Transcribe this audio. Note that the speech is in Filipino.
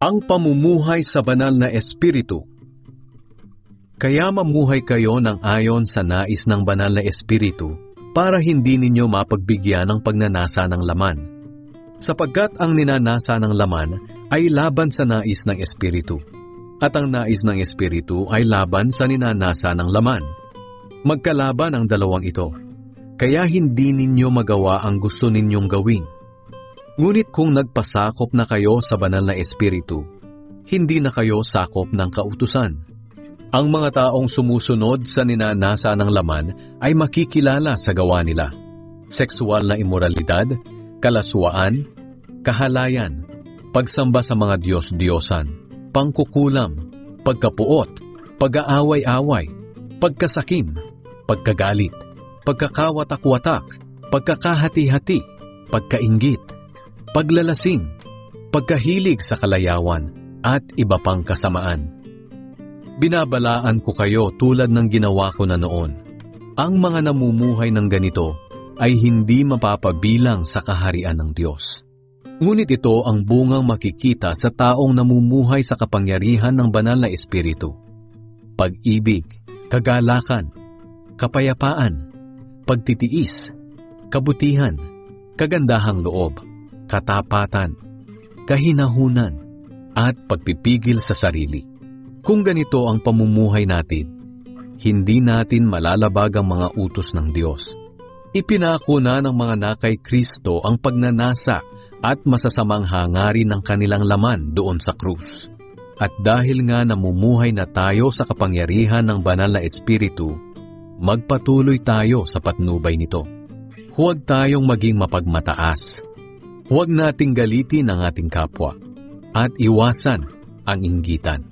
Ang pamumuhay sa banal na espiritu. Kaya mamuhay kayo ng ayon sa nais ng banal na espiritu para hindi ninyo mapagbigyan ng pagnanasa ng laman. Sapagkat ang ninanasa ng laman ay laban sa nais ng espiritu, at ang nais ng espiritu ay laban sa ninanasa ng laman. Magkalaban ang dalawang ito, kaya hindi ninyo magawa ang gusto ninyong gawin. Ngunit kung nagpasakop na kayo sa banal na espiritu, hindi na kayo sakop ng kautusan. Ang mga taong sumusunod sa ninanasa ng laman ay makikilala sa gawa nila. Sexual na imoralidad, kalaswaan, kahalayan, pagsamba sa mga Diyos-Diyosan, pangkukulam, pagkapuot, pag-aaway-away, pagkasakim, pagkagalit, pagkakawatak-watak, pagkakahati-hati, pagkainggit, paglalasing, pagkahilig sa kalayawan, at iba pang kasamaan. Binabalaan ko kayo tulad ng ginawa ko na noon. Ang mga namumuhay ng ganito ay hindi mapapabilang sa kaharian ng Diyos. Ngunit ito ang bungang makikita sa taong namumuhay sa kapangyarihan ng banal na espiritu. Pag-ibig, kagalakan, kapayapaan, pagtitiis, kabutihan, kagandahang loob, katapatan, kahinahunan, at pagpipigil sa sarili. Kung ganito ang pamumuhay natin, hindi natin malalabag ang mga utos ng Diyos. Ipinako na ng mga nakay Kristo ang pagnanasa at masasamang hangarin ng kanilang laman doon sa krus. At dahil nga namumuhay na tayo sa kapangyarihan ng banal na espiritu, magpatuloy tayo sa patnubay nito. Huwag tayong maging mapagmataas. Huwag nating galitin ang ating kapwa at iwasan ang inggitan.